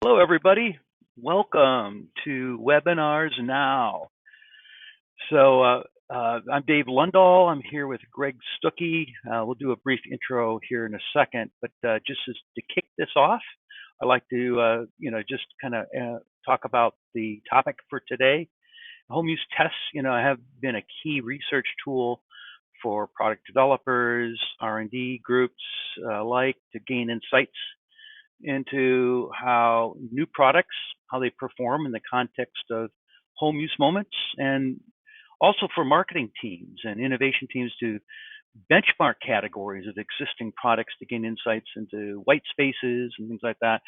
Hello, everybody. Welcome to Webinars Now. I'm Dave Lundahl. I'm here with Greg Stuckey. We'll do a brief intro here in a second, but to kick this off, I'd like to, just kind of talk about the topic for today. Home use tests, have been a key research tool for product developers, R&D groups alike to gain insights into how new products, how they perform in the context of home use moments, and also for marketing teams and innovation teams to benchmark categories of existing products to gain insights into white spaces and things like that,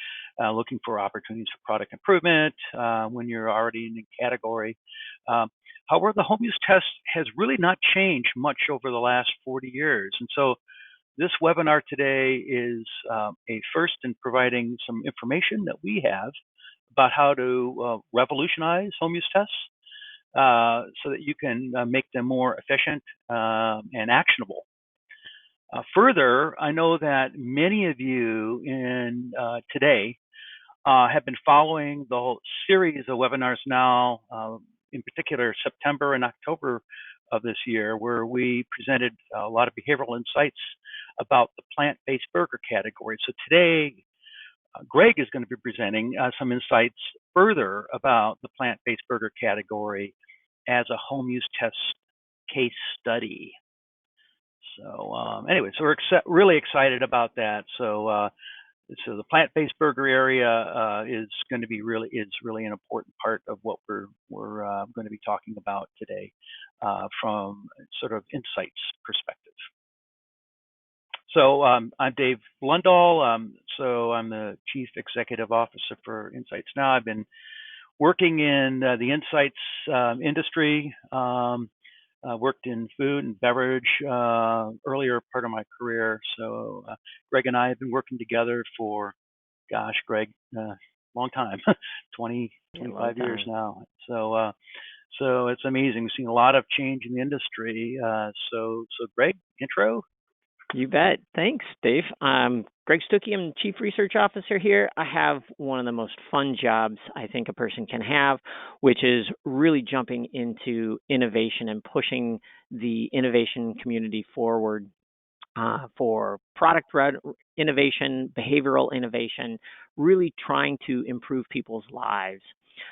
looking for opportunities for product improvement when you're already in a category. However, the home use test has really not changed much over the last 40 years. And so this webinar today is a first in providing some information that we have about how to revolutionize home use tests so that you can make them more efficient and actionable. Further, I know that many of you today have been following the whole series of webinars now, in particular September and October of this year, where we presented a lot of behavioral insights about the plant-based burger category. So today, Greg is going to be presenting some insights further about the plant-based burger category as a home use test case study. So we're really excited about that. So the plant-based burger area is really an important part of what we're going to be talking about today from sort of insights perspective. So I'm Dave Lundahl. So I'm the Chief Executive Officer for Insights Now. I've been working in the insights industry. Worked in food and beverage earlier part of my career. So Greg and I have been working together for, Greg, long time, 20, 25 years now. So it's amazing. We've seen a lot of change in the industry. So Greg, intro. You bet. Thanks, Dave. Greg Stuckey. I'm Chief Research Officer here. I have one of the most fun jobs I think a person can have, which is really jumping into innovation and pushing the innovation community forward for product innovation, behavioral innovation, really trying to improve people's lives,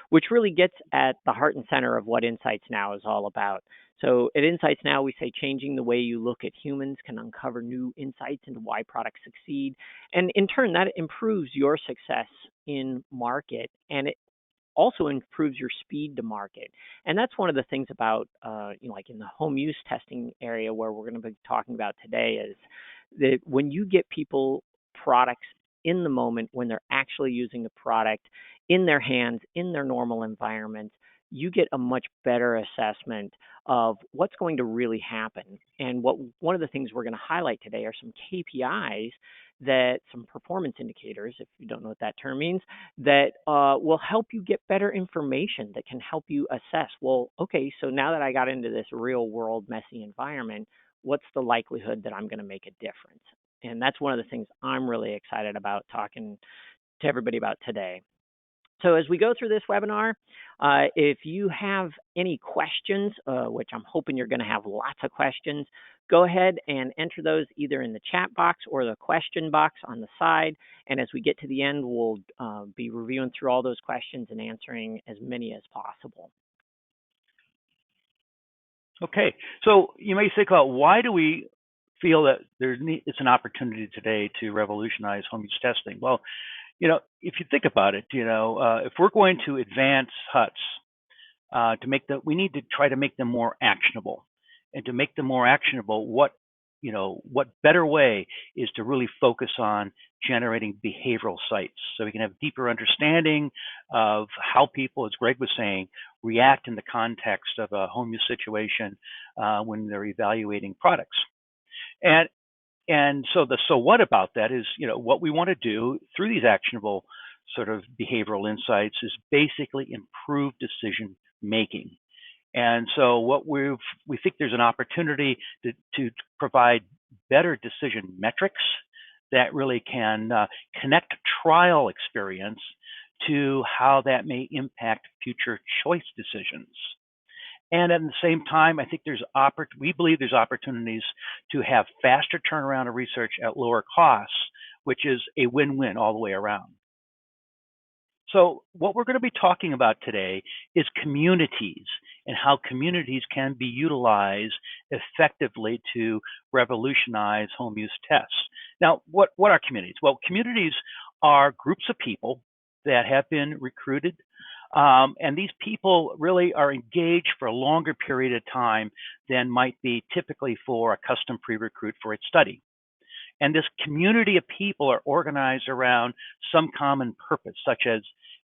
which really gets at the heart and center of what Insights Now is all about. So at Insights Now, we say changing the way you look at humans can uncover new insights into why products succeed. And in turn, that improves your success in market, and it also improves your speed to market. And that's one of the things about, like in the home use testing area where we're going to be talking about today is that when you get people products in the moment, when they're actually using the product in their hands, in their normal environment, you get a much better assessment of what's going to really happen. And one of the things we're going to highlight today are some KPIs, some performance indicators, if you don't know what that term means, that will help you get better information that can help you assess, well, okay, so now that I got into this real world messy environment, what's the likelihood that I'm going to make a difference? And that's one of the things I'm really excited about talking to everybody about today. So as we go through this webinar, if you have any questions, which I'm hoping you're going to have lots of questions, go ahead and enter those either in the chat box or the question box on the side. And as we get to the end, we'll be reviewing through all those questions and answering as many as possible. Okay, so you may think about why do we feel that it's an opportunity today to revolutionize home use testing? Well, if you think about it, if we're going to advance huts we need to try to make them more actionable. And to make them more actionable, what better way is to really focus on generating behavioral sites so we can have deeper understanding of how people, as Greg was saying, react in the context of a home use situation when they're evaluating products. And so what about that is, what we want to do through these actionable sort of behavioral insights is basically improve decision making. And so we think there's an opportunity to provide better decision metrics that really can connect trial experience to how that may impact future choice decisions. And at the same time, I think we believe there's opportunities to have faster turnaround of research at lower costs, which is a win-win all the way around. So what we're going to be talking about today is communities and how communities can be utilized effectively to revolutionize home use tests. Now, what are communities? Well, communities are groups of people that have been recruited, and these people really are engaged for a longer period of time than might be typically for a custom pre-recruit for its study. And this community of people are organized around some common purpose, such as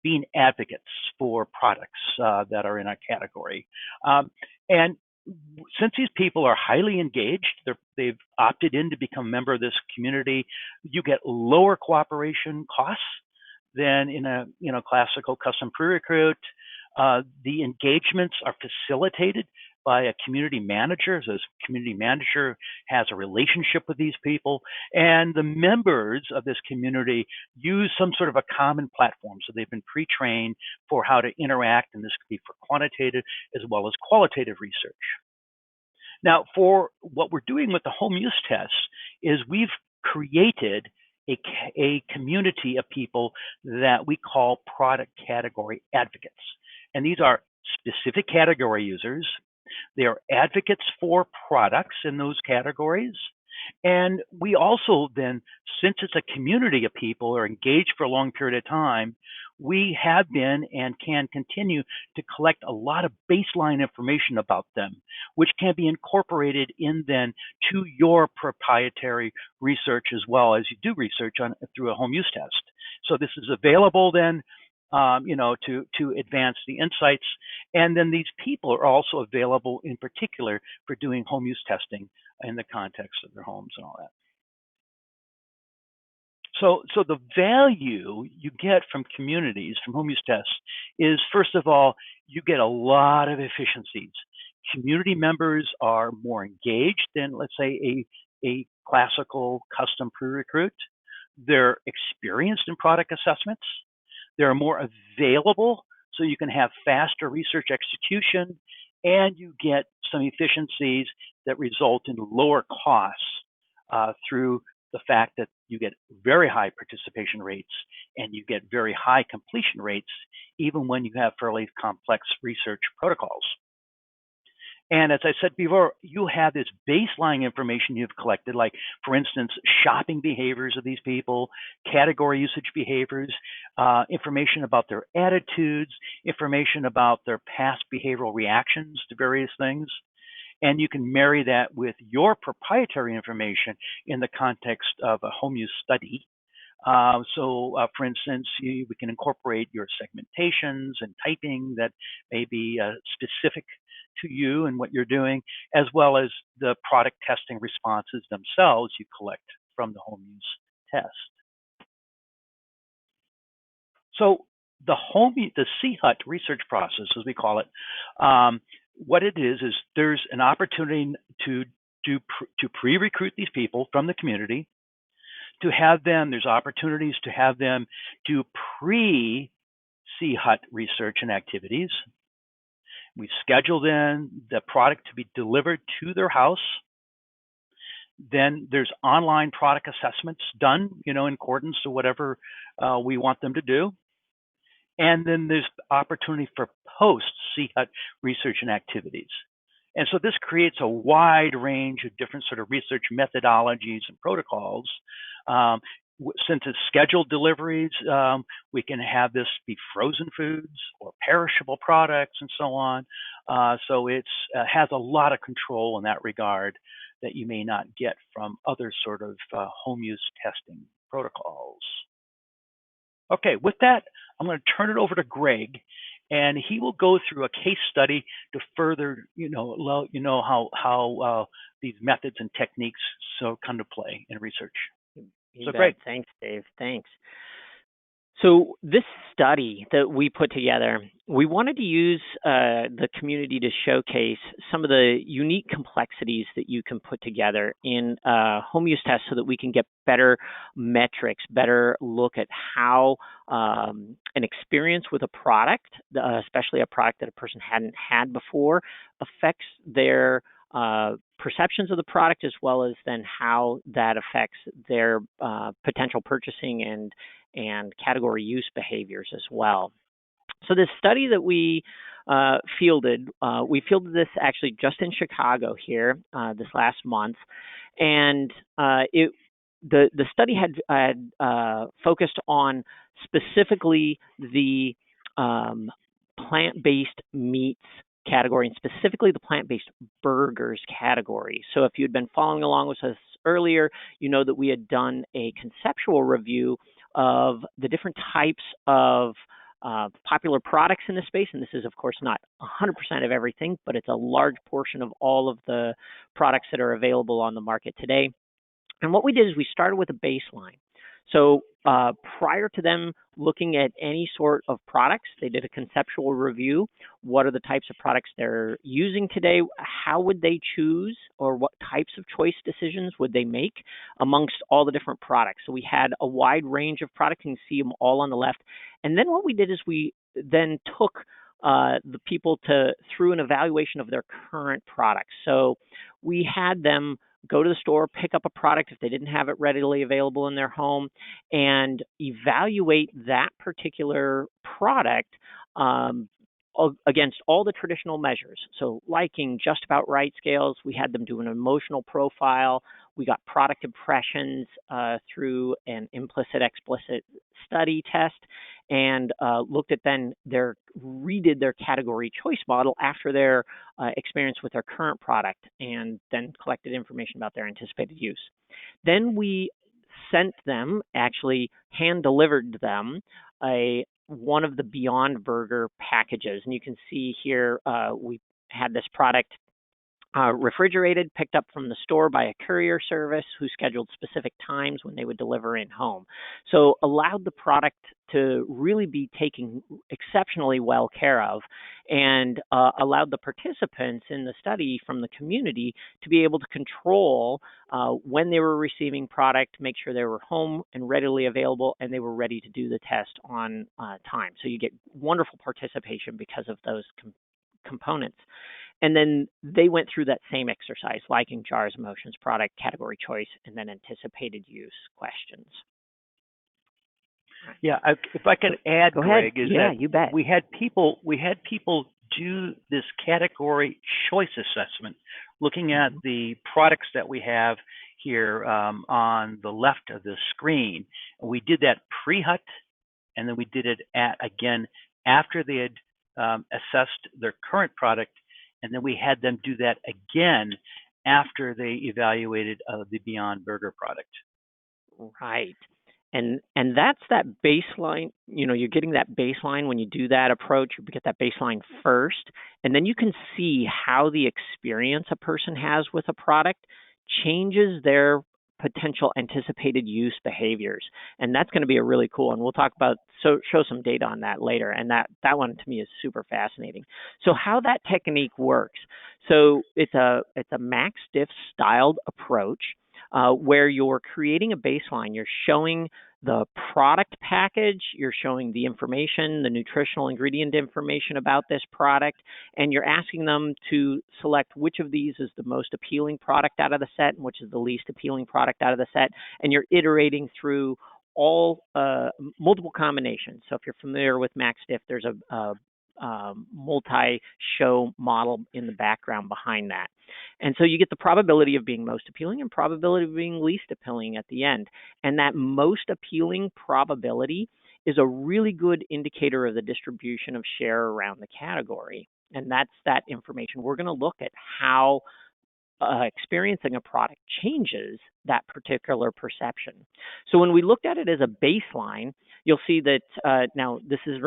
being advocates for products that are in a category. And since these people are highly engaged, they've opted in to become a member of this community, you get lower cooperation costs than in a classical custom pre-recruit. The engagements are facilitated by a community manager. So this community manager has a relationship with these people, and the members of this community use some sort of a common platform. So they've been pre-trained for how to interact, and this could be for quantitative as well as qualitative research. Now, for what we're doing with the home use tests is we've created a community of people that we call product category advocates. And these are specific category users. They are advocates for products in those categories. And we also then, since it's a community of people who are engaged for a long period of time, we have been and can continue to collect a lot of baseline information about them, which can be incorporated in then to your proprietary research as well as you do research on through a home use test. So this is available then to advance the insights. And then these people are also available in particular for doing home use testing in the context of their homes and all that. So the value you get from communities, from home use tests, is first of all, you get a lot of efficiencies. Community members are more engaged than, let's say, a classical custom pre-recruit. They're experienced in product assessments. They're more available, so you can have faster research execution, and you get some efficiencies that result in lower costs through the fact that you get very high participation rates and you get very high completion rates, even when you have fairly complex research protocols. And as I said before, you have this baseline information you've collected, like, for instance, shopping behaviors of these people, category usage behaviors, information about their attitudes, information about their past behavioral reactions to various things. And you can marry that with your proprietary information in the context of a home use study. For instance, we can incorporate your segmentations and typing that may be specific to you and what you're doing, as well as the product testing responses themselves you collect from the home use test. So the CHUT research process, as we call it, what it is there's an opportunity to pre-recruit these people from the community, to have them, there's opportunities to have them do pre-CHUT research and activities. We schedule then the product to be delivered to their house. Then there's online product assessments done, in accordance to whatever we want them to do. And then there's opportunity for post-CHUT research and activities. And so this creates a wide range of different sort of research methodologies and protocols. Since it's scheduled deliveries, we can have this be frozen foods or perishable products and so on. So it has a lot of control in that regard that you may not get from other sort of home use testing protocols. Okay, with that, I'm going to turn it over to Greg, and he will go through a case study to further, how these methods and techniques come to play in research. You bet. Greg. Thanks, Dave. Thanks. So this study that we put together, we wanted to use the community to showcase some of the unique complexities that you can put together in home use tests so that we can get better metrics, better look at how an experience with a product, especially a product that a person hadn't had before, affects their perceptions of the product, as well as then how that affects their potential purchasing and category use behaviors as well. So this study that we fielded this actually just in Chicago here this last month, and the study had focused on specifically the plant-based meats category, and specifically the plant-based burgers category. So if you'd been following along with us earlier, you know that we had done a conceptual review of the different types of popular products in this space. And this is, of course, not 100% of everything, but it's a large portion of all of the products that are available on the market today. And what we did is we started with a baseline. So prior to them looking at any sort of products, they did a conceptual review. What are the types of products they're using today? How would they choose, or what types of choice decisions would they make amongst all the different products? So we had a wide range of products. You can see them all on the left. And then what we did is we then took the people through an evaluation of their current products. So we had them go to the store, pick up a product if they didn't have it readily available in their home, and evaluate that particular product against all the traditional measures. So liking, just about right scales. We had them do an emotional profile. We got product impressions through an implicit-explicit study test, and looked at then redid their category choice model after their experience with their current product, and then collected information about their anticipated use. Then we sent them, actually hand-delivered them, one of the Beyond Burger packages. And you can see here we had this product refrigerated, picked up from the store by a courier service who scheduled specific times when they would deliver in home. So allowed the product to really be taken exceptionally well care of, and allowed the participants in the study from the community to be able to control when they were receiving product, make sure they were home and readily available, and they were ready to do the test on time. So you get wonderful participation because of those components. And then they went through that same exercise, liking, jars, emotions, product, category choice, and then anticipated use questions. Yeah, if I can add, Go Greg, ahead. is Yeah, that you bet. we had people do this category choice assessment, looking at the products that we have here on the left of the screen. And we did that pre-hut, and then we did it again after they had assessed their current product, and then we had them do that again after they evaluated the Beyond Burger product. Right. And that's that baseline. You're getting that baseline when you do that approach. You get that baseline first, and then you can see how the experience a person has with a product changes their potential anticipated use behaviors. And that's going to be a really cool, and we'll talk about, show some data on that later. And that one to me is super fascinating. So how that technique works. So it's a Max Diff styled approach where you're creating a baseline. You're showing the product package, you're showing the information, the nutritional ingredient information about this product, and you're asking them to select which of these is the most appealing product out of the set and which is the least appealing product out of the set, and you're iterating through all multiple combinations. So if you're familiar with Max Diff, there's a multi-show model in the background behind that. And so you get the probability of being most appealing and probability of being least appealing at the end. And that most appealing probability is a really good indicator of the distribution of share around the category. And that's that information. We're going to look at how experiencing a product changes that particular perception. So when we looked at it as a baseline, you'll see that now this is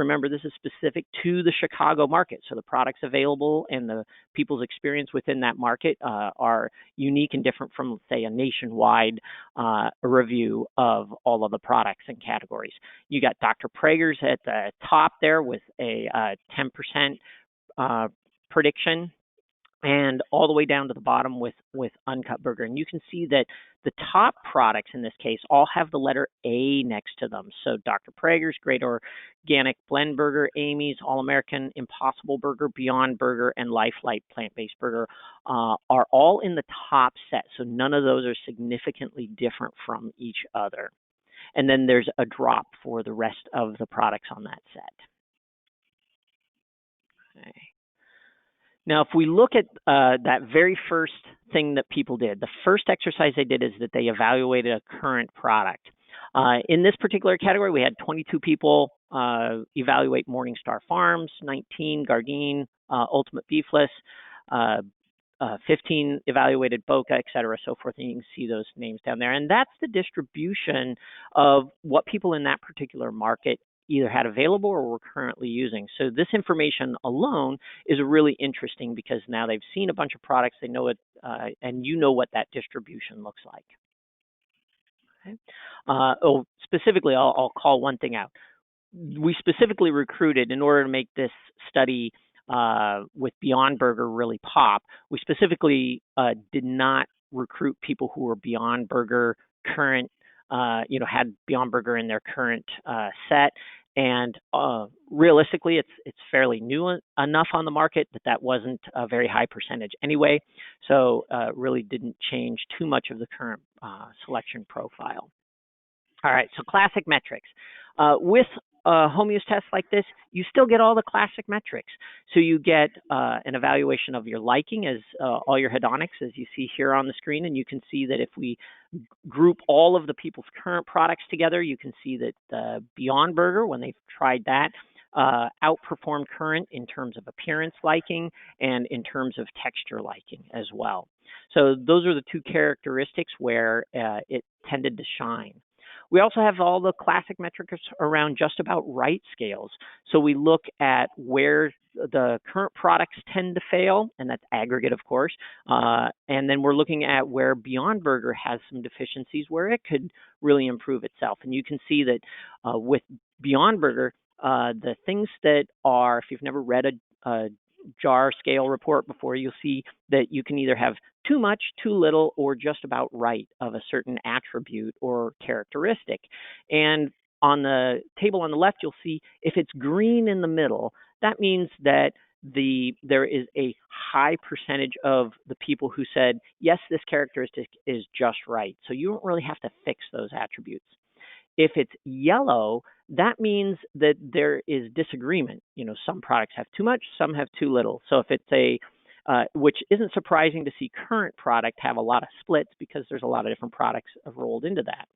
specific to the Chicago market. So the products available and the people's experience within that market are unique and different from, say, a nationwide review of all of the products and categories. You got Dr. Praeger's at the top there with a 10% prediction, and all the way down to the bottom with Uncut Burger. And you can see that the top products in this case all have the letter A next to them. So Dr. Praeger's, Great Organic Blend Burger, Amy's, All-American, Impossible Burger, Beyond Burger, and Lifelite Plant-Based Burger are all in the top set. So none of those are significantly different from each other. And then there's a drop for the rest of the products on that set. Okay. Now, if we look at that very first thing that people did, the first exercise they did is that they evaluated a current product. In this particular category, we had 22 people evaluate Morningstar Farms, 19 Gardein, Ultimate Beefless, 15 evaluated Boca, et cetera, so forth. And you can see those names down there. And that's the distribution of what people in that particular market either had available or were currently using. So this information alone is really interesting because now they've seen a bunch of products, they know it, and you know what that distribution looks like. Okay. Specifically, I'll call one thing out. We specifically recruited, in order to make this study with Beyond Burger really pop, we specifically did not recruit people who were Beyond Burger current, had Beyond Burger in their current set. And realistically, it's fairly new enough on the market that wasn't a very high percentage anyway. So really didn't change too much of the current selection profile. All right, so classic metrics. With a home use test like this, you still get all the classic metrics. So you get an evaluation of your liking as all your hedonics, as you see here on the screen. And you can see that if we group all of the people's current products together, you can see that Beyond Burger, when they've tried that, outperformed current in terms of appearance liking and in terms of texture liking as well. So those are the two characteristics where it tended to shine. We also have all the classic metrics around just about right scales. So we look at where the current products tend to fail, and that's aggregate, of course. And then we're looking at where Beyond Burger has some deficiencies where it could really improve itself. And you can see that with Beyond Burger, the things that are, if you've never read a jar scale report before, you'll see that you can either have too much, too little, or just about right of a certain attribute or characteristic. And on the table on the left, you'll see if it's green in the middle, that means that there is a high percentage of the people who said, yes, this characteristic is just right. So you don't really have to fix those attributes. If it's yellow, that means that there is disagreement. Some products have too much, some have too little. So if it's which isn't surprising to see current product have a lot of splits because there's a lot of different products rolled into that.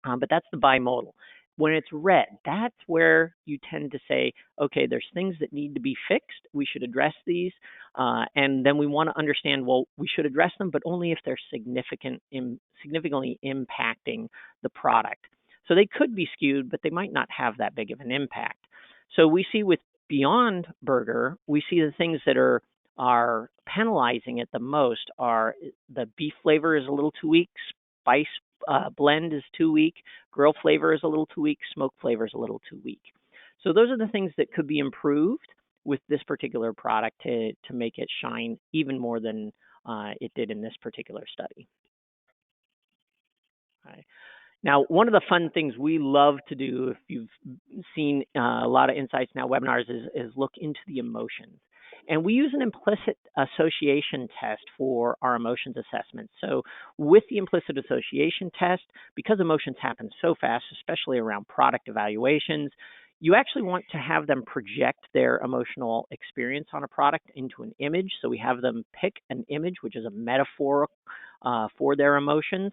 But that's the bimodal. When it's red, that's where you tend to say, okay, there's things that need to be fixed. We should address these. And then we want to understand, well, we should address them, but only if they're significantly impacting the product. So they could be skewed, but they might not have that big of an impact. So we see with Beyond Burger, we see the things that are penalizing it the most are the beef flavor is a little too weak, spice blend is too weak, grill flavor is a little too weak, smoke flavor is a little too weak. So those are the things that could be improved with this particular product to make it shine even more than it did in this particular study. Okay. Now, one of the fun things we love to do, if you've seen a lot of Insights Now webinars, is look into the emotions. And we use an implicit association test for our emotions assessment. So with the implicit association test, because emotions happen so fast, especially around product evaluations, you actually want to have them project their emotional experience on a product into an image. So we have them pick an image, which is a metaphor for their emotions,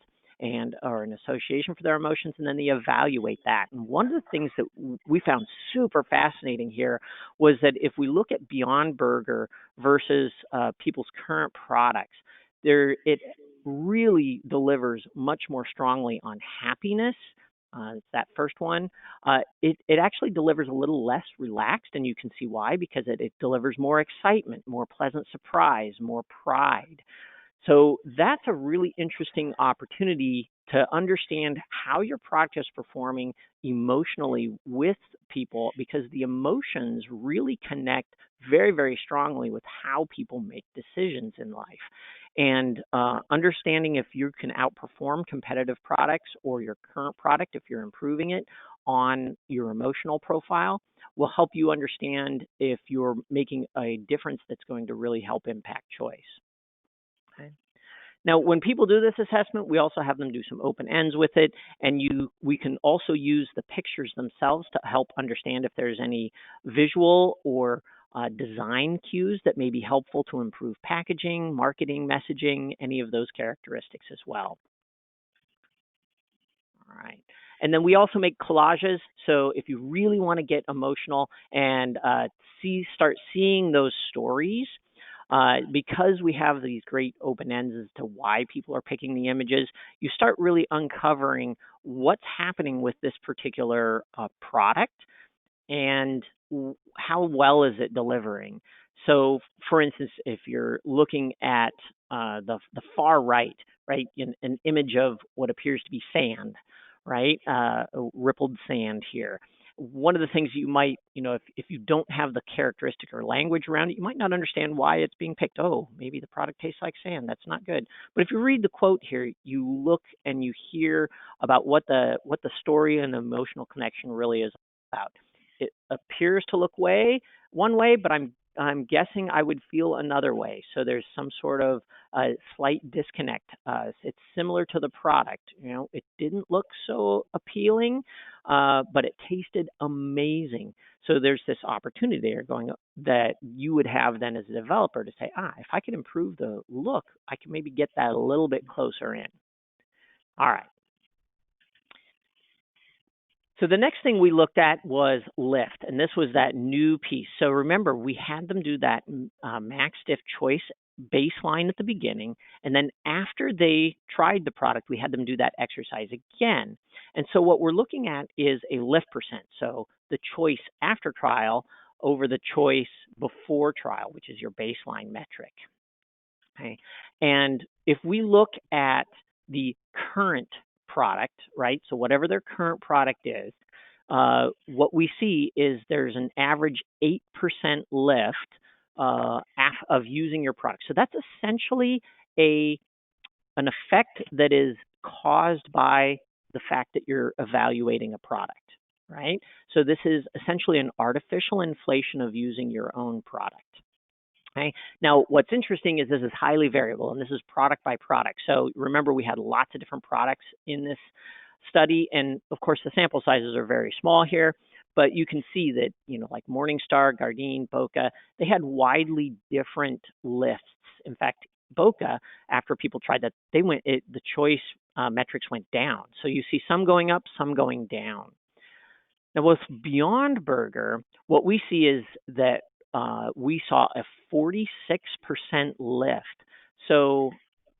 or an association for their emotions, and then they evaluate that. And one of the things that we found super fascinating here was that if we look at Beyond Burger versus people's current products, it really delivers much more strongly on happiness. It's that first one. It actually delivers a little less relaxed, and you can see why, because it delivers more excitement, more pleasant surprise, more pride. So that's a really interesting opportunity to understand how your product is performing emotionally with people, because the emotions really connect very, very strongly with how people make decisions in life. And understanding if you can outperform competitive products or your current product, if you're improving it on your emotional profile, will help you understand if you're making a difference that's going to really help impact choice. Okay. Now, when people do this assessment, we also have them do some open ends with it, and we can also use the pictures themselves to help understand if there's any visual or design cues that may be helpful to improve packaging, marketing, messaging, any of those characteristics as well. All right. And then we also make collages. So if you really want to get emotional and start seeing those stories, because we have these great open ends as to why people are picking the images, you start really uncovering what's happening with this particular product and how well is it delivering. So, for instance, if you're looking at the far right, an image of what appears to be sand, right, rippled sand here. One of the things you might, if you don't have the characteristic or language around it, you might not understand why it's being picked. Oh, maybe the product tastes like sand. That's not good. But if you read the quote here, you look and you hear about what the story and the emotional connection really is about. It appears to look one way, but I'm guessing I would feel another way. So there's some sort of slight disconnect. It's similar to the product. It didn't look so appealing, but it tasted amazing. So there's this opportunity there that you would have then as a developer to say, if I can improve the look, I can maybe get that a little bit closer in. All right. So the next thing we looked at was lift, and this was that new piece. So remember, we had them do that Max Stiff choice baseline at the beginning, and then after they tried the product, we had them do that exercise again. And so what we're looking at is a lift percent. So the choice after trial over the choice before trial, which is your baseline metric. Okay. And if we look at the current product, right? So whatever their current product is, what we see is there's an average 8% lift of using your product. So that's essentially an effect that is caused by the fact that you're evaluating a product, right? So this is essentially an artificial inflation of using your own product. Okay. Now, what's interesting is this is highly variable, and this is product by product. So remember, we had lots of different products in this study, and of course, the sample sizes are very small here, but you can see that, like Morningstar, Gardein, Bokeh, they had widely different lifts. In fact, Bokeh, after people tried that, the choice metrics went down. So you see some going up, some going down. Now, with Beyond Burger, what we see is that we saw a 46% lift. So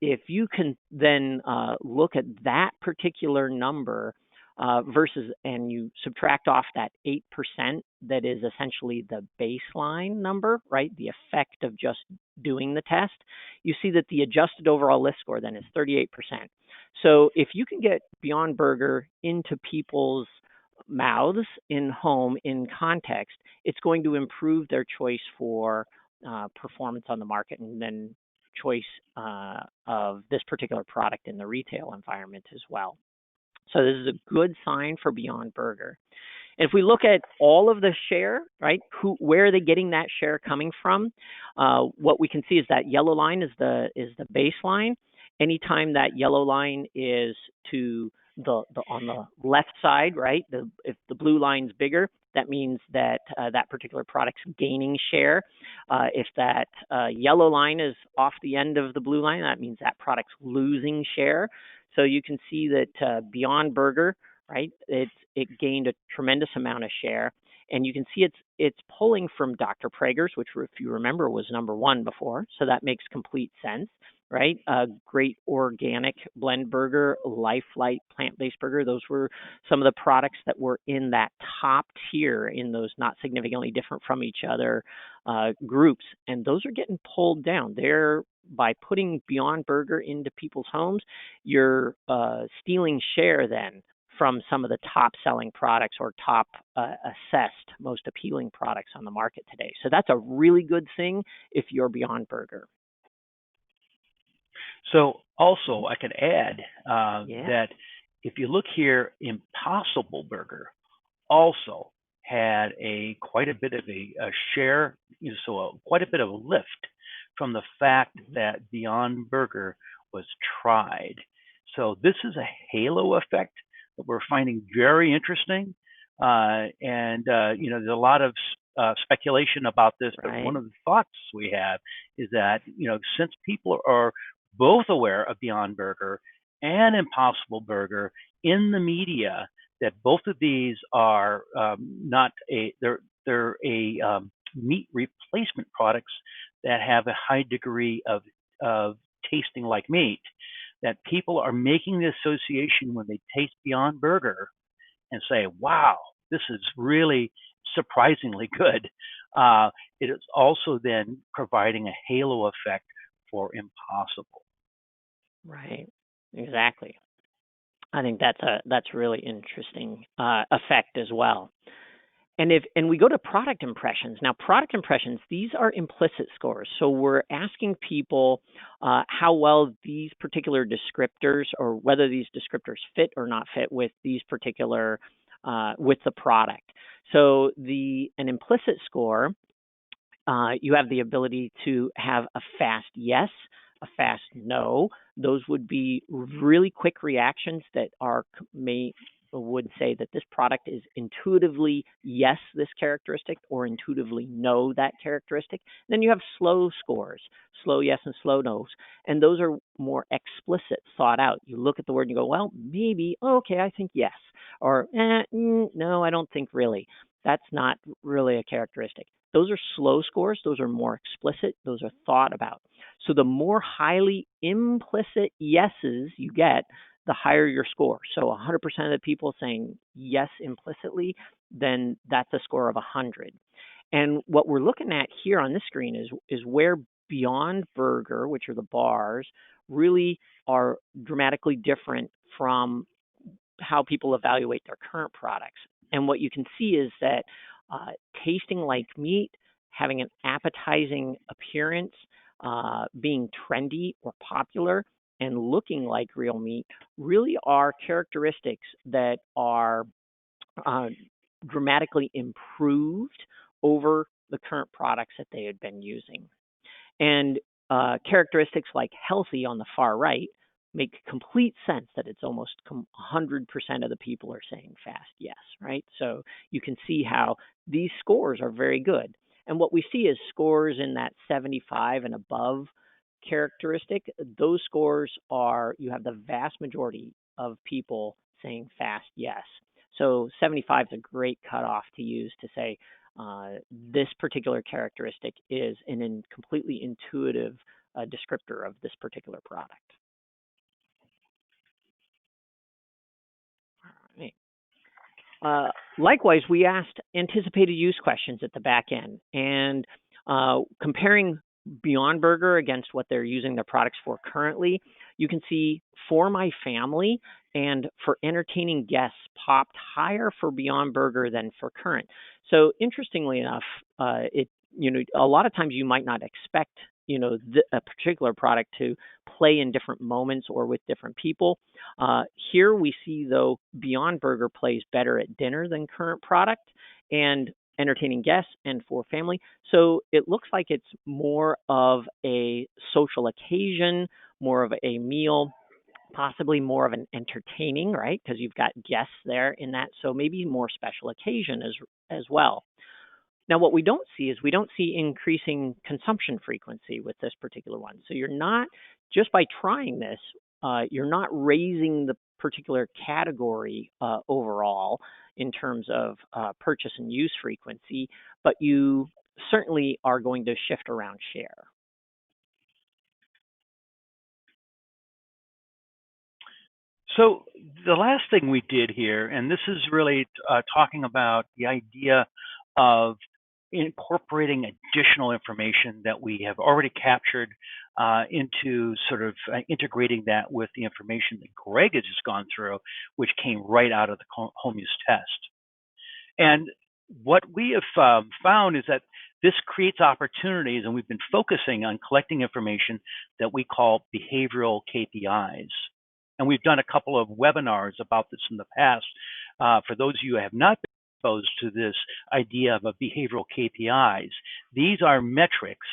if you can then look at that particular number and you subtract off that 8% that is essentially the baseline number, right? The effect of just doing the test, you see that the adjusted overall lift score then is 38%. So if you can get Beyond Burger into people's mouths in home in context, it's going to improve their choice for performance on the market, and then choice of this particular product in the retail environment as well. So this is a good sign for Beyond Burger. And if we look at all of the share, right, where are they getting that share coming from? What we can see is that yellow line is the baseline. Anytime that yellow line is to on the left side, right? If the blue line's bigger, that means that that particular product's gaining share. If that yellow line is off the end of the blue line, that means that product's losing share. So you can see that Beyond Burger, right? It gained a tremendous amount of share, and you can see it's pulling from Dr. Praeger's, which, if you remember, was number one before. So that makes complete sense, right? A great organic blend burger, Life Light plant-based burger. Those were some of the products that were in that top tier in those not significantly different from each other groups, and those are getting pulled down. They're by putting Beyond Burger into people's homes, you're stealing share then from some of the top selling products or top assessed most appealing products on the market today. So that's a really good thing if you're Beyond Burger. So also I could add Yeah. that if you look here, Impossible Burger also had a quite a bit of a share, quite a bit of a lift from the fact that Beyond Burger was tried. So this is a halo effect that we're finding very interesting, there's a lot of speculation about this. But Right. one of the thoughts we have is that since people are both aware of Beyond Burger and Impossible Burger in the media, that both of these are not a they're a meat replacement products that have a high degree of tasting like meat. That people are making the association when they taste Beyond Burger and say, "Wow, this is really surprisingly good." It is also then providing a halo effect for Impossible. Right. Exactly. I think that's really interesting effect as well. And we go to product impressions. Now, product impressions, these are implicit scores. So we're asking people how well these particular descriptors, or whether these descriptors fit or not fit with these particular with the product. So an implicit score, you have the ability to have a fast yes, a fast no. Those would be really quick reactions that would say that this product is intuitively yes, this characteristic, or intuitively no, that characteristic. Then you have slow scores, slow yes and slow no's, and those are more explicit, thought out. You look at the word and you go, well, maybe, okay, I think yes, or no, I don't think really. That's not really a characteristic. Those are slow scores. Those are more explicit. Those are thought about. So the more highly implicit yeses you get, the higher your score. So 100% of the people saying yes implicitly, then that's a score of 100. And what we're looking at here on this screen is where Beyond Burger, which are the bars, really are dramatically different from how people evaluate their current products. And what you can see is that tasting like meat, having an appetizing appearance, being trendy or popular, and looking like real meat really are characteristics that are dramatically improved over the current products that they had been using. And characteristics like healthy on the far right make complete sense that it's almost 100% of the people are saying fast yes, right? So you can see how these scores are very good. And what we see is scores in that 75 and above characteristic. Those scores you have the vast majority of people saying fast yes. So 75 is a great cutoff to use to say this particular characteristic is an completely intuitive descriptor of this particular product. All right. Likewise, we asked anticipated use questions at the back end, and comparing Beyond Burger against what they're using their products for currently, you can see for my family and for entertaining guests popped higher for Beyond Burger than for current. So interestingly enough, a lot of times you might not expect a particular product to play in different moments or with different people. Here we see, though, Beyond Burger plays better at dinner than current product and entertaining guests and for family. So it looks like it's more of a social occasion, more of a meal, possibly more of an entertaining, right? Because you've got guests there in that. So maybe more special occasion as well. Now, what we don't see is increasing consumption frequency with this particular one. So you're not, just by trying this, you're not raising the particular category overall in terms of purchase and use frequency, but you certainly are going to shift around share. So the last thing we did here, and this is really talking about the idea of incorporating additional information that we have already captured into sort of integrating that with the information that Greg has just gone through, which came right out of the home use test. And what we have found is that this creates opportunities, and we've been focusing on collecting information that we call behavioral KPIs. And we've done a couple of webinars about this in the past. For those of you who have not been exposed to this idea of a behavioral KPIs, these are metrics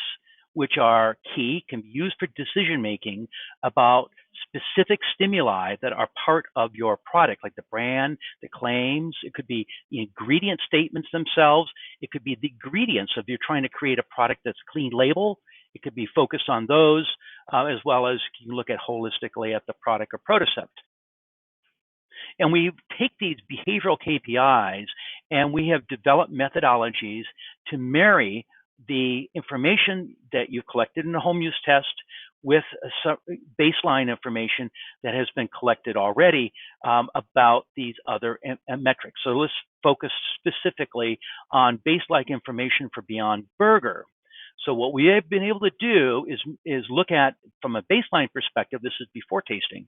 which are key, can be used for decision making about specific stimuli that are part of your product, like the brand, the claims. It could be the ingredient statements themselves. It could be the ingredients if you're trying to create a product that's clean label. It could be focused on those, as well as you can look at holistically at the product or prototype. And we take these behavioral KPIs and we have developed methodologies to marry the information that you've collected in the home use test with some baseline information that has been collected already about these other metrics. So let's focus specifically on baseline information for Beyond Burger. So what we have been able to do is look at, from a baseline perspective, this is before tasting,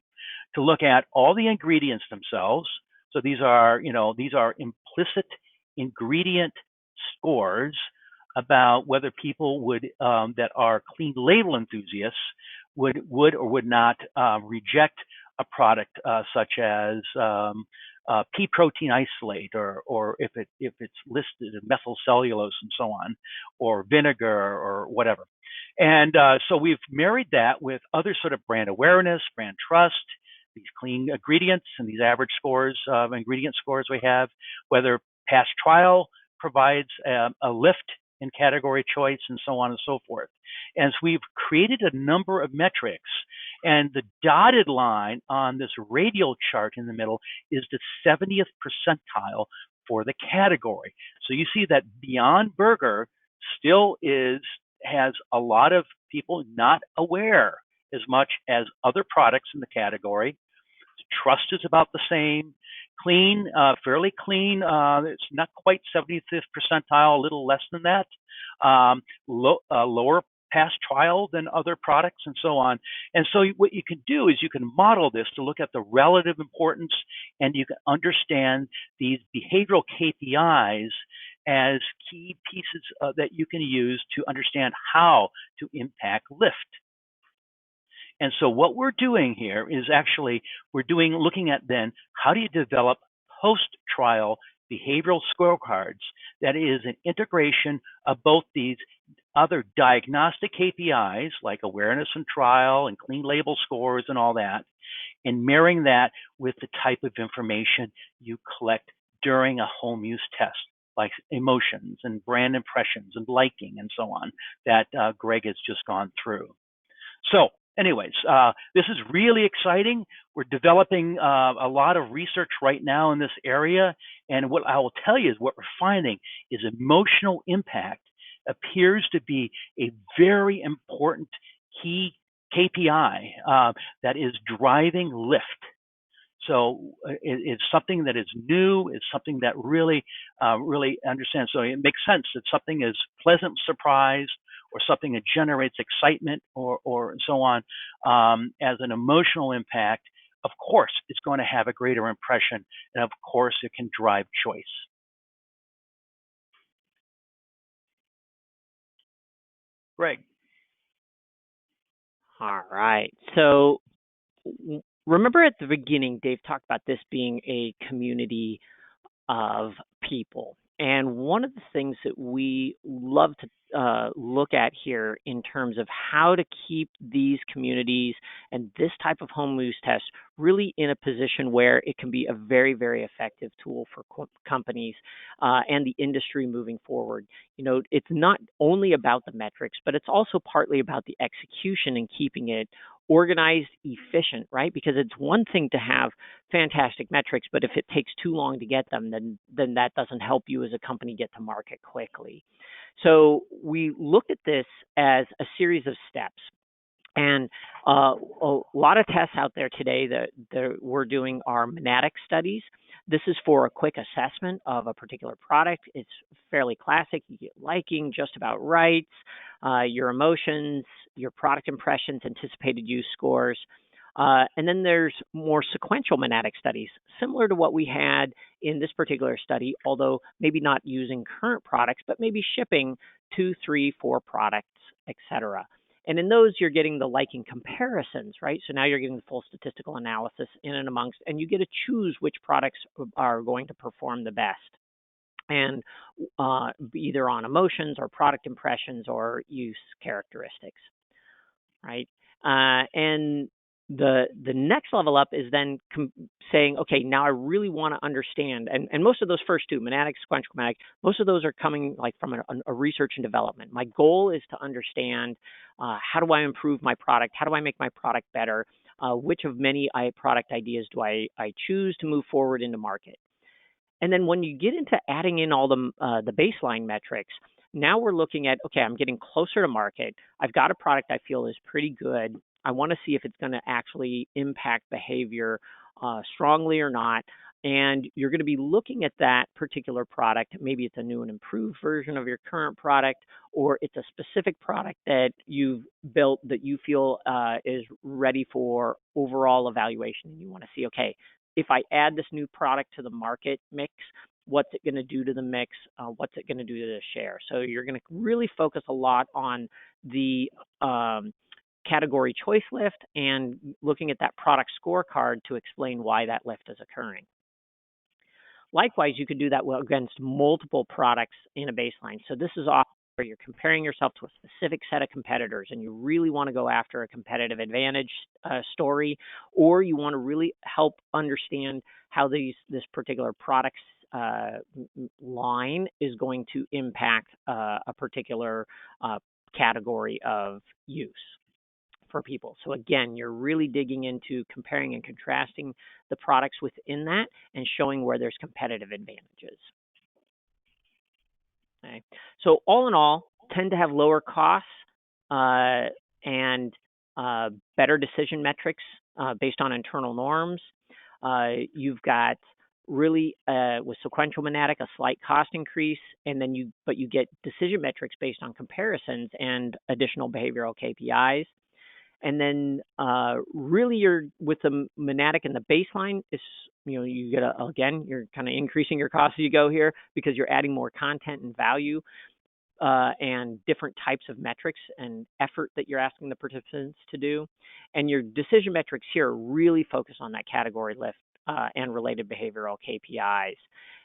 to look at all the ingredients themselves. So these are implicit ingredient scores about whether people would that are clean label enthusiasts would or would not reject a product such as pea protein isolate, or if it's listed methyl cellulose and so on, or vinegar or whatever. And so we've married that with other sort of brand awareness, brand trust, these clean ingredients and these average scores, ingredient scores we have, whether past trial provides a lift in category choice, and so on and so forth. And so we've created a number of metrics, and the dotted line on this radial chart in the middle is the 70th percentile for the category. So you see that Beyond Burger still has a lot of people not aware as much as other products in the category. Trust is about the same. Clean, fairly clean. It's not quite 75th percentile, a little less than that. Lower past trial than other products, and so on. And so what you can do is you can model this to look at the relative importance, and you can understand these behavioral KPIs as key pieces that you can use to understand how to impact lift. And so what we're doing here is actually looking at then how do you develop post-trial behavioral scorecards that is an integration of both these other diagnostic KPIs like awareness and trial and clean label scores and all that, and marrying that with the type of information you collect during a home use test, like emotions and brand impressions and liking and so on that Greg has just gone through. So anyways, this is really exciting. We're developing a lot of research right now in this area. And what I will tell you is what we're finding is emotional impact appears to be a very important key KPI that is driving lift. So it's something that is new. It's something that really understands. So it makes sense that something is pleasant surprise or something that generates excitement or so on as an emotional impact. Of course, it's going to have a greater impression, and of course, it can drive choice. Greg. All right. So remember at the beginning, Dave talked about this being a community of people. And one of the things that we love to look at here in terms of how to keep these communities and this type of home use test really in a position where it can be a very, very effective tool for companies and the industry moving forward. You know, it's not only about the metrics, but it's also partly about the execution and keeping it organized, efficient, right? Because it's one thing to have fantastic metrics, but if it takes too long to get them, then that doesn't help you as a company get to market quickly. So we looked at this as a series of steps. And a lot of tests out there today that we're doing are Monadic studies. This is for a quick assessment of a particular product. It's fairly classic. You get liking just about right, your emotions, your product impressions, anticipated use scores. And then there's more sequential Monadic studies, similar to what we had in this particular study, although maybe not using current products, but maybe shipping 2, 3, 4 products, etc. And in those, you're getting the liking comparisons, right? So now you're getting the full statistical analysis in and amongst, and you get to choose which products are going to perform the best. And either on emotions or product impressions or use characteristics, right? And the next level up is then saying, okay, now I really want to understand, and most of those first two, Monadic, sequential Monadic, most of those are coming like from a research and development. My goal is to understand how do I improve my product? How do I make my product better? Which of many product ideas do I choose to move forward into market? And then when you get into adding in all the baseline metrics, now we're looking at, okay, I'm getting closer to market. I've got a product I feel is pretty good. I want to see if it's going to actually impact behavior strongly or not. And you're going to be looking at that particular product. Maybe it's a new and improved version of your current product, or it's a specific product that you've built that you feel is ready for overall evaluation. And you want to see, okay, if I add this new product to the market mix, what's it going to do to the mix? What's it going to do to the share? So you're going to really focus a lot on the category choice lift and looking at that product scorecard to explain why that lift is occurring. Likewise, you could do that against multiple products in a baseline. So this is often where you're comparing yourself to a specific set of competitors and you really want to go after a competitive advantage story, or you want to really help understand how this particular product's line is going to impact a particular category of use for people. So again, you're really digging into comparing and contrasting the products within that and showing where there's competitive advantages. Okay. So all in all, tend to have lower costs and better decision metrics based on internal norms. You've got really with sequential Monadic a slight cost increase, and then you get decision metrics based on comparisons and additional behavioral KPIs. And then really you're with the Monadic and the baseline is, you get again, you're kind of increasing your costs as you go here because you're adding more content and value and different types of metrics and effort that you're asking the participants to do. And your decision metrics here really focus on that category lift and related behavioral KPIs.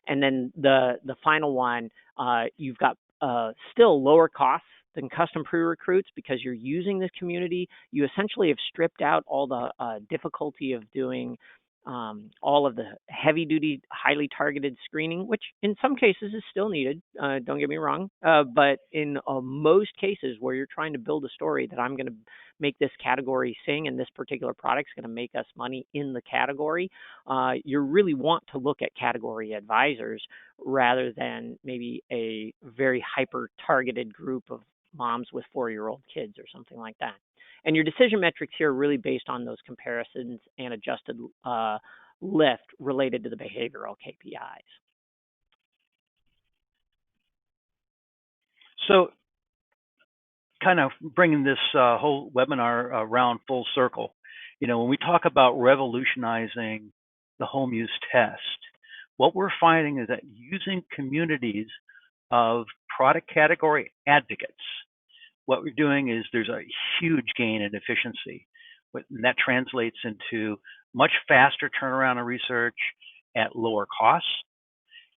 And then the final one, you've got still lower costs than custom pre-recruits because you're using this community. You essentially have stripped out all the difficulty of doing all of the heavy-duty, highly targeted screening, which in some cases is still needed, don't get me wrong, but in most cases where you're trying to build a story that I'm going to make this category sing and this particular product is going to make us money in the category, you really want to look at category advisors rather than maybe a very hyper-targeted group of moms with 4-year-old kids or something like that. And your decision metrics here are really based on those comparisons and adjusted lift related to the behavioral KPIs. So kind of bringing this whole webinar around full circle, when we talk about revolutionizing the home use test, what we're finding is that using communities of product category advocates, what we're doing is there's a huge gain in efficiency. And that translates into much faster turnaround of research at lower costs.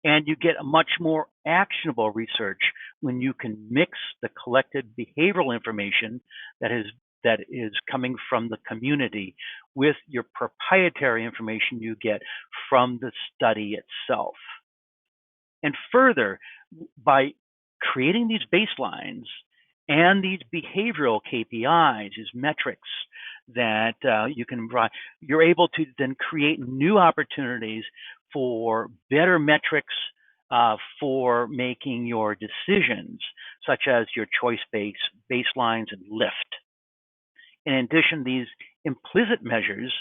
And you get a much more actionable research when you can mix the collected behavioral information that is coming from the community with your proprietary information you get from the study itself. And further, by creating these baselines and these behavioral KPIs, these metrics that you can provide, you're able to then create new opportunities for better metrics for making your decisions, such as your choice-based baselines and lift. In addition, these implicit measures,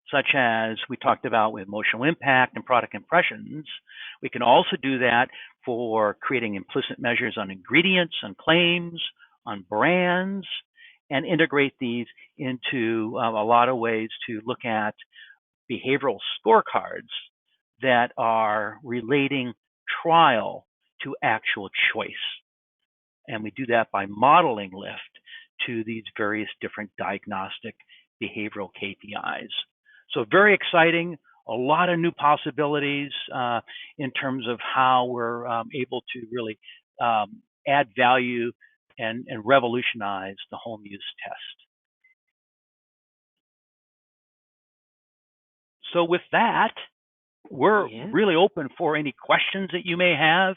such as we talked about with emotional impact and product impressions, we can also do that for creating implicit measures on ingredients, on claims, on brands, and integrate these into a lot of ways to look at behavioral scorecards that are relating trial to actual choice. And we do that by modeling lift to these various different diagnostic behavioral KPIs. So very exciting, a lot of new possibilities in terms of how we're able to really add value and revolutionize the home use test. So with that, we're really open for any questions that you may have.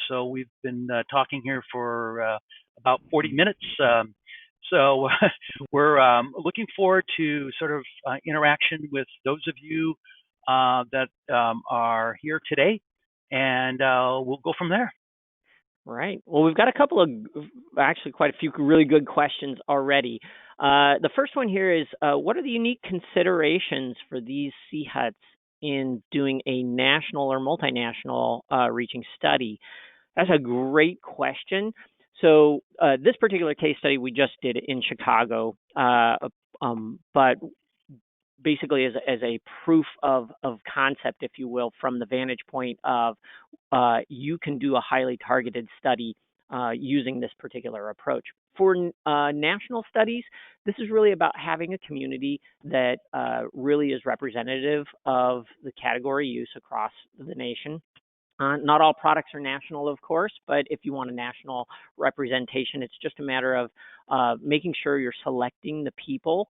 So we've been talking here for about 40 minutes. So we're looking forward to sort of interaction with those of you that are here today, and we'll go from there. Right. Well, we've got a couple of, actually quite a few really good questions already. The first one here is, what are the unique considerations for these CHUTs in doing a national or multinational reaching study? That's a great question. So this particular case study we just did in Chicago, but basically as a proof of concept, if you will, from the vantage point of you can do a highly targeted study using this particular approach. For national studies, this is really about having a community that really is representative of the category use across the nation. Not all products are national, of course, but if you want a national representation, it's just a matter of making sure you're selecting the people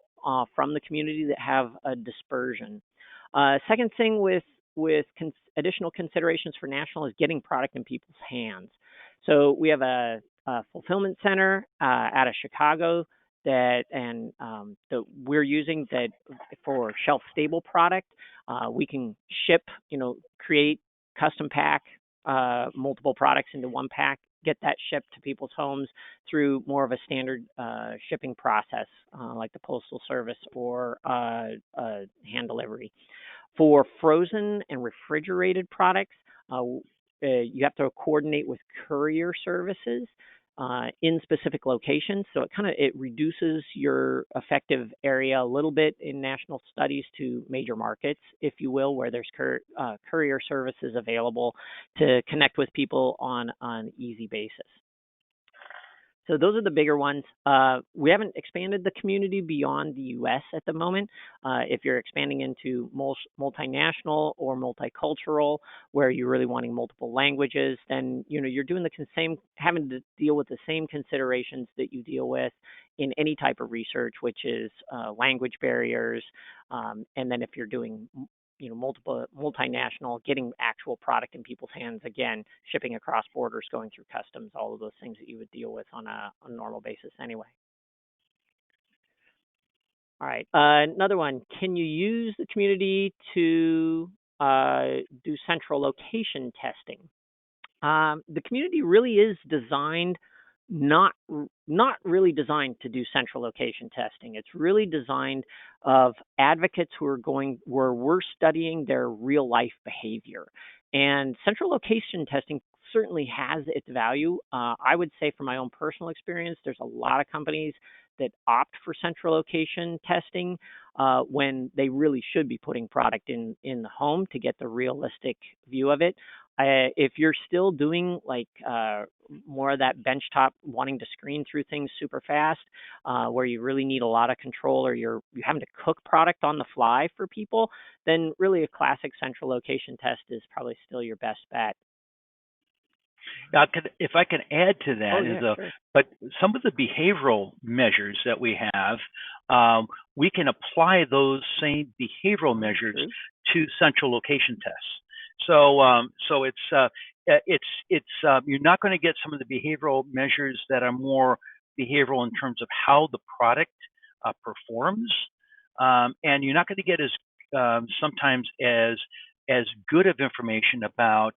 from the community that have a dispersion. Second thing with additional considerations for national is getting product in people's hands. So we have a fulfillment center out of Chicago that we're using that for shelf stable product. We can ship, create, custom pack multiple products into one pack, get that shipped to people's homes through more of a standard shipping process like the Postal Service or hand delivery. For frozen and refrigerated products, you have to coordinate with courier services in specific locations. So it reduces your effective area a little bit in national studies to major markets, if you will, where there's courier services available to connect with people on an easy basis. So those are the bigger ones. We haven't expanded the community beyond the U.S. at the moment. If you're expanding into multinational or multicultural, where you're really wanting multiple languages, then you're doing having to deal with the same considerations that you deal with in any type of research, which is language barriers, and then if you're doing multiple multinational, getting actual product in people's hands, again, shipping across borders, going through customs, all of those things that you would deal with on a normal basis anyway. All right, another one. Can you use the community to do central location testing? The community really is designed not really designed to do central location testing. It's really designed of advocates where we're studying their real life behavior. And central location testing certainly has its value. I would say from my own personal experience, there's a lot of companies that opt for central location testing when they really should be putting product in the home to get the realistic view of it. If you're still doing more of that benchtop, wanting to screen through things super fast, where you really need a lot of control, or you're having to cook product on the fly for people, then really a classic central location test is probably still your best bet. Now, if I can add to that, sure. But some of the behavioral measures that we have, we can apply those same behavioral measures to central location tests. So you're not going to get some of the behavioral measures that are more behavioral in terms of how the product performs, and you're not going to get sometimes as good of information about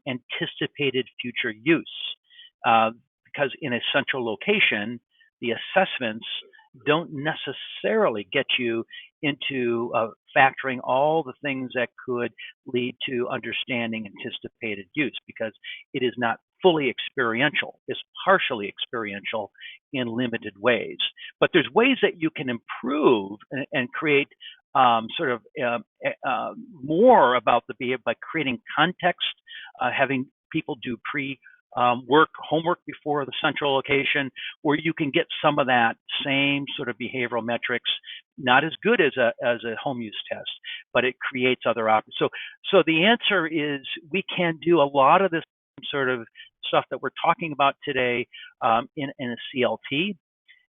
anticipated future use, because in a central location, the assessments don't necessarily get you into factoring all the things that could lead to understanding anticipated use, because it is not fully experiential. It's partially experiential in limited ways. But there's ways that you can improve and create sort of more about the behavior by creating context, having people do homework before the central location, where you can get some of that same sort of behavioral metrics, not as good as a home use test, but it creates other options. So the answer is we can do a lot of this sort of stuff that we're talking about today in a CLT.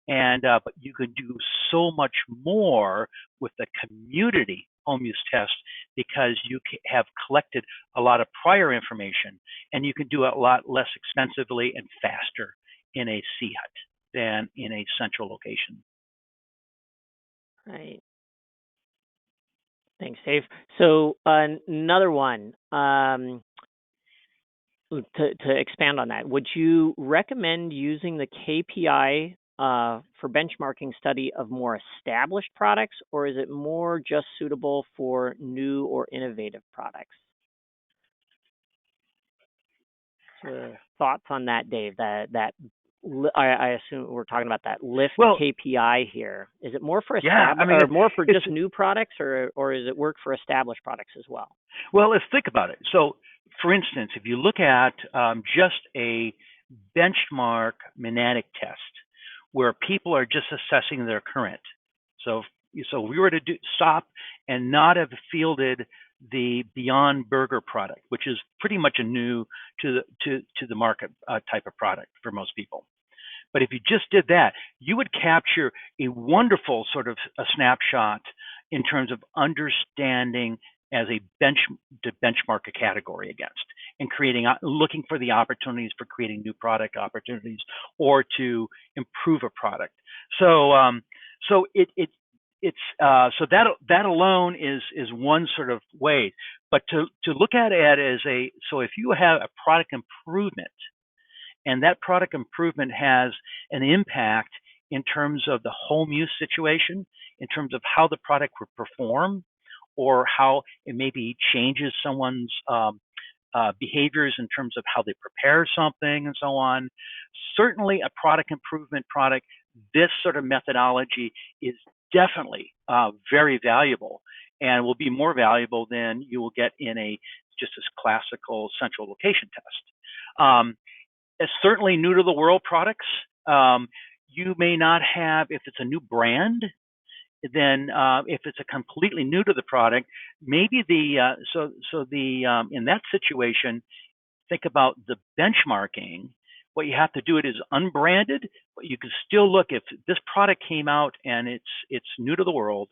But you can do so much more with the community home use test, because you have collected a lot of prior information, and you can do it a lot less expensively and faster in a CHUT than in a central location. Right. Thanks, Dave. So another one, to expand on that, would you recommend using the KPI for benchmarking study of more established products, or is it more just suitable for new or innovative products? So thoughts on that, Dave? I assume we're talking about that lift KPI here. Is it more for established, or more for just new products, or is it work for established products as well? Well, let's think about it. So, for instance, if you look at just a benchmark Monadic test, where people are just assessing their current. So we were to stop and not have fielded the Beyond Burger product, which is pretty much a new to the market type of product for most people. But if you just did that, you would capture a wonderful sort of a snapshot in terms of understanding as a to benchmark a category against, and looking for the opportunities for creating new product opportunities or to improve a product. So that alone is one sort of way. But to look at it as if you have a product improvement, and that product improvement has an impact in terms of the home use situation, in terms of how the product would perform, or how it maybe changes someone's behaviors in terms of how they prepare something and so on. Certainly a product improvement product, this sort of methodology is definitely very valuable, and will be more valuable than you will get in just as classical central location test. It's certainly new to the world products. You may not have, if it's a new brand, then if it's a completely new to the product, maybe in that situation, think about the benchmarking. What you have to do, it is unbranded, but you can still look if this product came out and it's new to the world,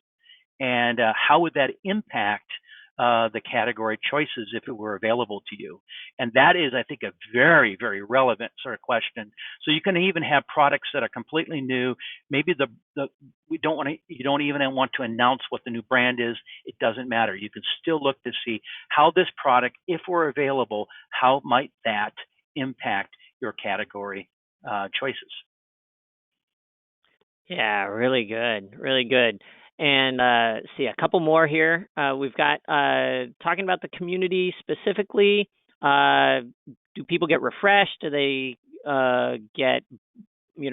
and how would that impact the category choices if it were available to you. And that is, I think, a very, very relevant sort of question. So you can even have products that are completely new. Maybe you don't even want to announce what the new brand is. It doesn't matter. You can still look to see how this product, if we're available, how might that impact your category choices. Yeah, really good, really good. And see, a couple more here. We've got talking about the community specifically. Do people get refreshed? Do they get,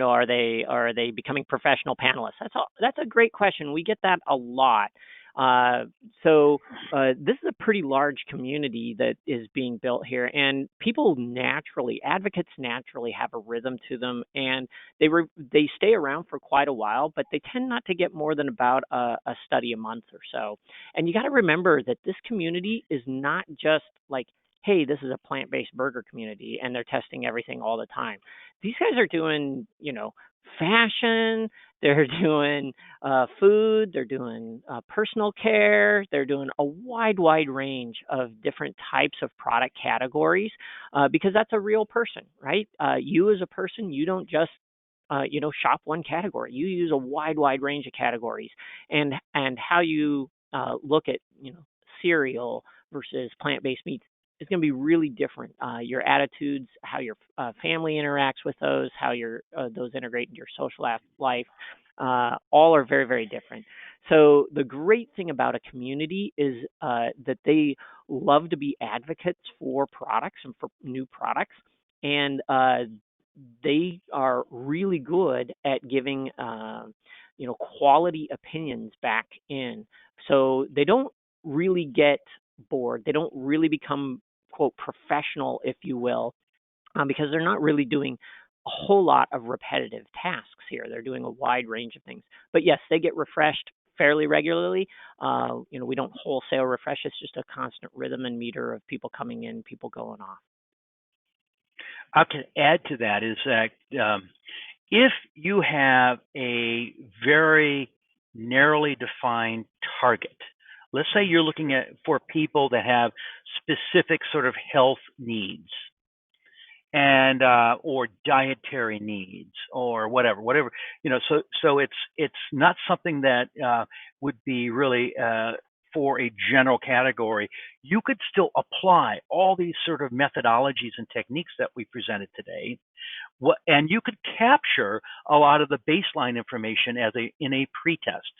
are they becoming professional panelists? That's a great question. We get that a lot. So this is a pretty large community that is being built here, and advocates naturally have a rhythm to them, and they stay around for quite a while, but they tend not to get more than about a study a month or so. And you got to remember that this community is not just like, hey, this is a plant-based burger community and they're testing everything all the time. These guys are doing, fashion, they're doing food, they're doing personal care, they're doing a wide range of different types of product categories, because that's a real person, right? You as a person, you don't just shop one category. You use a wide range of categories, and how you look at cereal versus plant-based meats is going to be really different. Your attitudes, how your family interacts with those, how those integrate into your social life, all are very, very different. So the great thing about a community is that they love to be advocates for products and for new products, and they are really good at giving quality opinions back in. So they don't really get bored. They don't really become quote professional, if you will, because they're not really doing a whole lot of repetitive tasks here. They're doing a wide range of things. But yes, they get refreshed fairly regularly. We don't wholesale refresh. It's just a constant rhythm and meter of people coming in, people going off. I can add to that is that if you have a very narrowly defined target, let's say you're looking at for people that have specific sort of health needs and or dietary needs or whatever, so it's not something that would be really for a general category. You could still apply all these sort of methodologies and techniques that we presented today, and you could capture a lot of the baseline information in a pretest.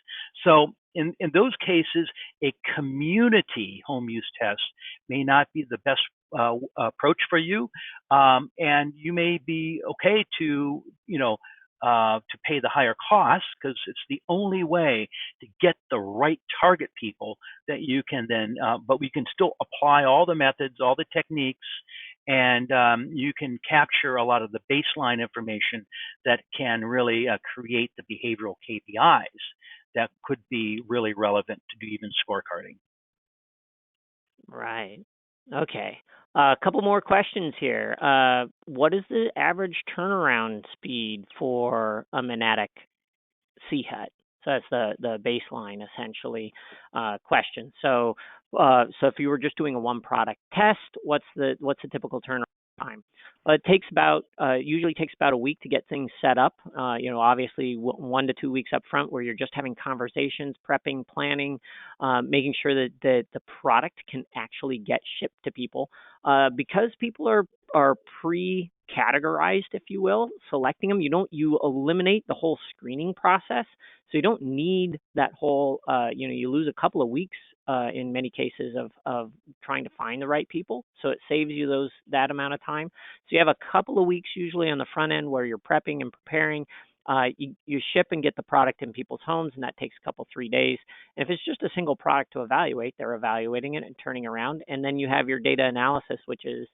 So in those cases, a community home use test may not be the best approach for you, and you may be okay to pay the higher cost because it's the only way to get the right target people that you can then. But we can still apply all the methods, all the techniques, and you can capture a lot of the baseline information that can really create the behavioral KPIs that could be really relevant to do even scorecarding. Right. Okay. A couple more questions here. What is the average turnaround speed for a Manatic CHUT? So that's the baseline essentially question. So if you were just doing a one product test, what's the typical turnaround time? It usually takes about a week to get things set up. Obviously 1 to 2 weeks up front where you're just having conversations, prepping, planning, making sure that the product can actually get shipped to people. Because people are pre-categorized, if you will, selecting them, you eliminate the whole screening process. So you don't need that whole, you lose a couple of weeks in many cases of trying to find the right people. So it saves you that amount of time. So you have a couple of weeks usually on the front end where you're prepping and preparing. You ship and get the product in people's homes, and that takes a couple, 3 days. And if it's just a single product to evaluate, they're evaluating it and turning around. And then you have your data analysis, which is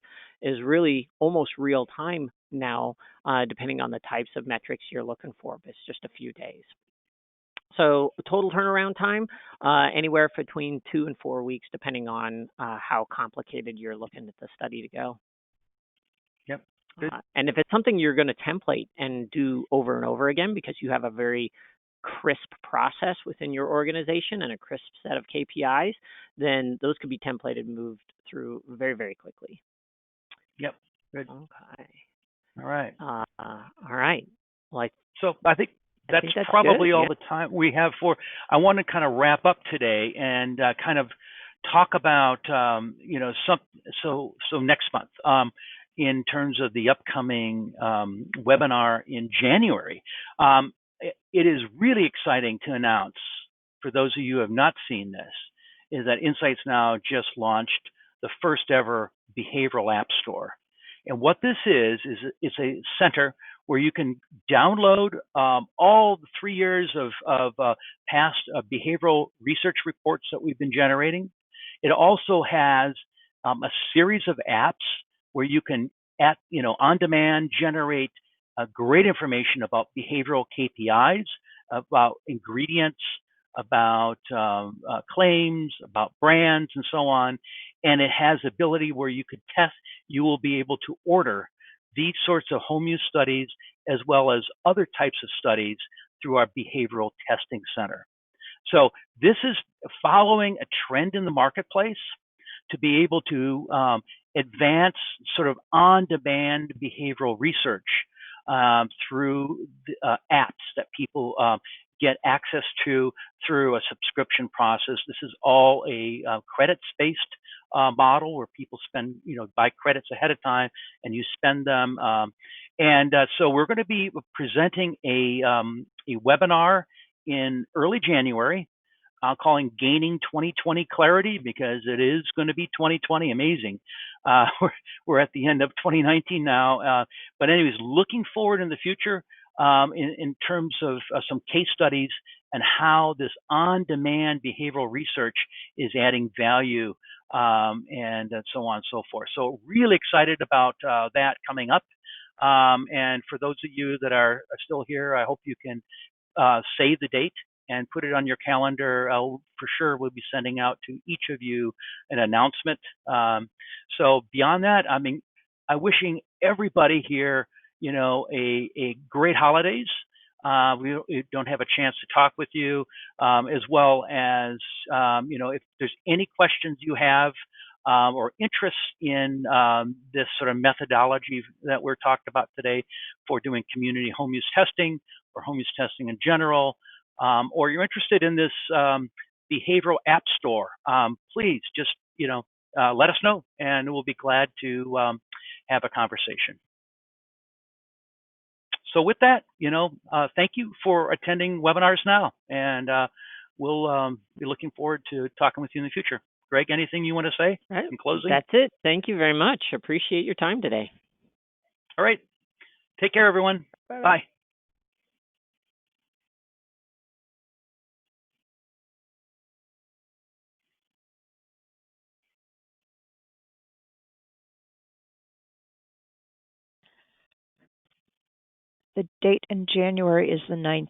really almost real time now, depending on the types of metrics you're looking for, but it's just a few days. So total turnaround time, anywhere between 2 and 4 weeks, depending on how complicated you're looking at the study to go. Yep. And if it's something you're going to template and do over and over again because you have a very crisp process within your organization and a crisp set of KPIs, then those could be templated and moved through very, very quickly. Yep. Good. Okay. All right. All right. Well, so I think that's probably all the time we have for. I want to kind of wrap up today and kind of talk about so next month in terms of the upcoming webinar in January. It is really exciting to announce, for those of you who have not seen this, is that Insights Now just launched the first ever behavioral app store. And what this is it's a center where you can download all the 3 years of past behavioral research reports that we've been generating. It also has a series of apps where you can, on demand, generate great information about behavioral KPIs, about ingredients, about claims, about brands, and so on. And it has ability where you could test. You will be able to order these sorts of home use studies as well as other types of studies through our behavioral testing center. So this is following a trend in the marketplace to be able to advance sort of on-demand behavioral research through the, apps that people get access to through a subscription process. This is all a credits-based model where people spend, buy credits ahead of time and you spend them. So we're going to be presenting a webinar in early January, calling Gaining 2020 Clarity, because it is going to be 2020. Amazing. We're at the end of 2019 now. But anyways, looking forward in the future in terms of some case studies and how this on-demand behavioral research is adding value and so on and so forth. So really excited about that coming up. And for those of you that are still here, I hope you can save the date and put it on your calendar. For sure, we'll be sending out to each of you an announcement. So beyond that, I'm wishing everybody here, a great holidays. We don't have a chance to talk with you, as well as, if there's any questions you have or interest in this sort of methodology that we're talked about today for doing community home use testing or home use testing in general, or you're interested in this behavioral app store, please just let us know, and we'll be glad to have a conversation. So with that, thank you for attending webinars now, and we'll be looking forward to talking with you in the future. Greg, anything you want to say in closing? That's it. Thank you very much. Appreciate your time today. All right. Take care, everyone. Bye. Bye. The date in January is the 9th.